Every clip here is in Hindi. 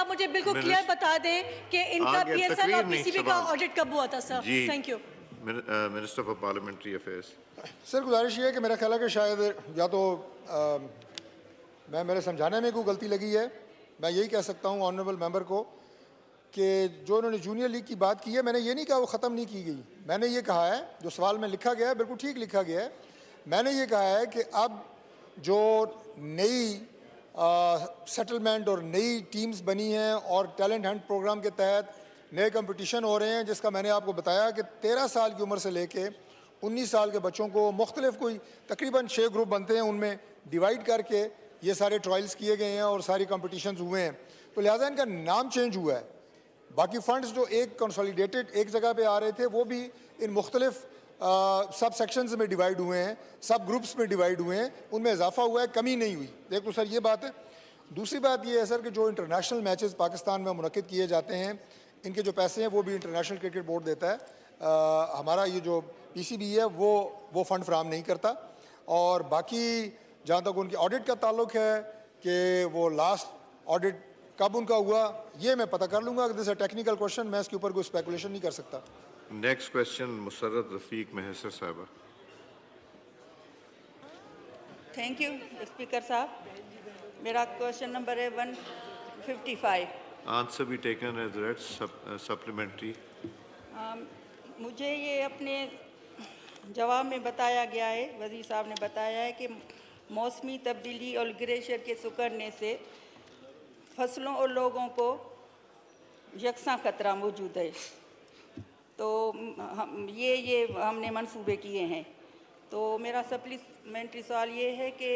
आप मुझे बिल्कुल क्लियर बता दें कि इनका PSL और PCB का ऑडिट कब हुआ था sir? Thank you. Minister for parliamentary affairs. Sir गुजारिश ये है कि मेरा ख्याल है कि शायद या तो मेरे समझाने में कोई गलती लगी है। मैं यही कह सकता हूँ ऑनरेबल मेंबर को कि जो उन्होंने जूनियर लीग की बात की है, मैंने ये नहीं कहा वो ख़त्म नहीं की गई। मैंने ये कहा है, जो सवाल में लिखा गया है बिल्कुल ठीक लिखा गया है। मैंने ये कहा है कि अब जो नई सेटलमेंट और नई टीम्स बनी हैं और टैलेंट हंट प्रोग्राम के तहत नए कंपटीशन हो रहे हैं, जिसका मैंने आपको बताया कि 13 साल की उम्र से लेके 19 साल के बच्चों को मुख्तलिफ कोई तकरीबन 6 ग्रुप बनते हैं, उनमें डिवाइड करके ये सारे ट्रायल्स किए गए हैं और सारी कॉम्पिटिशन्स हुए हैं। तो लिहाजा इनका नाम चेंज हुआ है। बाकी फ़ंड्स जो एक कंसोलिडेटेड एक जगह पे आ रहे थे वो भी इन मुख्तलिफ सब सेक्शंस में डिवाइड हुए हैं, सब ग्रुप्स में डिवाइड हुए हैं, उनमें इजाफा हुआ है, कमी नहीं हुई। एक तो सर ये बात है। दूसरी बात ये है सर कि जो इंटरनेशनल मैचेस पाकिस्तान में मुनक्किद किए जाते हैं, इनके जो पैसे हैं वो भी इंटरनेशनल क्रिकेट बोर्ड देता है। हमारा ये जो PCB है वो फ़ंड फ्राहम नहीं करता। और बाकी जहाँ तक उनकी ऑडिट का ताल्लुक है कि वो लास्ट ऑडिट कब उनका हुआ, ये मैं पता कर लूँगा। दिस अ टेक्निकल क्वेश्चन, मैं इसके ऊपर कोई स्पेकुलेशन नहीं कर सकता। नेक्स्ट क्वेश्चन मुसर्रत रफीक महसर साहबा। थैंक यू स्पीकर साहब। मेरा क्वेश्चन नंबर है 155। Answer be taken as read supplementary. मुझे ये अपने जवाब में बताया गया है, वज़ीर साहब ने बताया है कि मौसमी तब्दीली और ग्लेशियर के सिकुड़ने से फसलों और लोगों को यकसा खतरा मौजूद है। तो ये हमने मंसूबे किए हैं। तो मेरा सप्लीमेंट्री सवाल ये है कि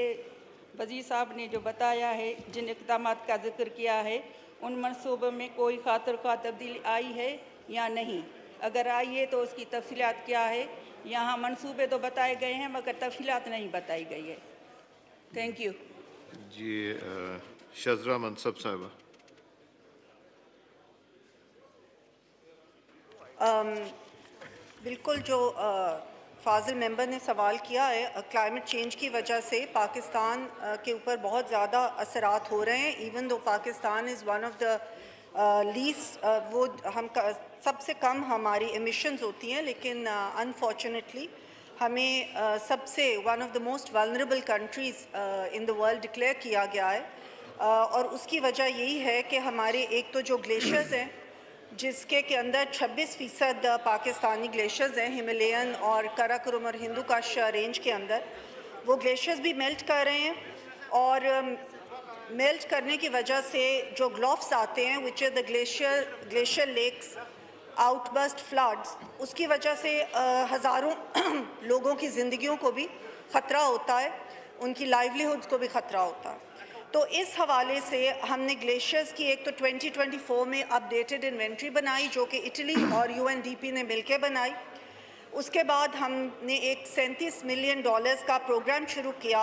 वज़ीर साहब ने जो बताया है, जिन इक़दामात का जिक्र किया है, उन मंसूबों में कोई खातिर ख्वाह तब्दीली आई है या नहीं? अगर आई है तो उसकी तफसीलात क्या है? यहाँ मंसूबे तो बताए गए हैं मगर तफसीलात नहीं बताई गई है। थैंक यू जी। शजरा मनसब साहबा। बिल्कुल जो फाजिल मेंबर ने सवाल किया है, क्लाइमेट चेंज की वजह से पाकिस्तान के ऊपर बहुत ज़्यादा असरात हो रहे हैं। Even though Pakistan is one of the least, वो हम सबसे कम हमारी एमिशंस होती हैं, लेकिन अनफॉर्चुनेटली हमें सबसे one of the most vulnerable countries in the world declare किया गया है। और उसकी वजह यही है कि हमारे एक तो जो ग्लेशियर्स हैं, जिसके के अंदर 26% पाकिस्तानी ग्लेशियर्स हैं, हिमालयन और काराकोरम और हिंदू कुश रेंज के अंदर, वो ग्लेशियर्स भी मेल्ट कर रहे हैं। और मेल्ट करने की वजह से जो ग्लोफ्स आते हैं, which is the glacier lakes outburst floods, उसकी वजह से हज़ारों लोगों की ज़िंदगियों को भी ख़तरा होता है, उनकी लाइवलीहुड्स को भी ख़तरा होता है। तो इस हवाले से हमने ग्लेशियर्स की एक तो 2024 में अपडेटेड इन्वेंट्री बनाई, जो कि इटली और UNDP ने मिलकर बनाई। उसके बाद हमने एक $37 मिलियन का प्रोग्राम शुरू किया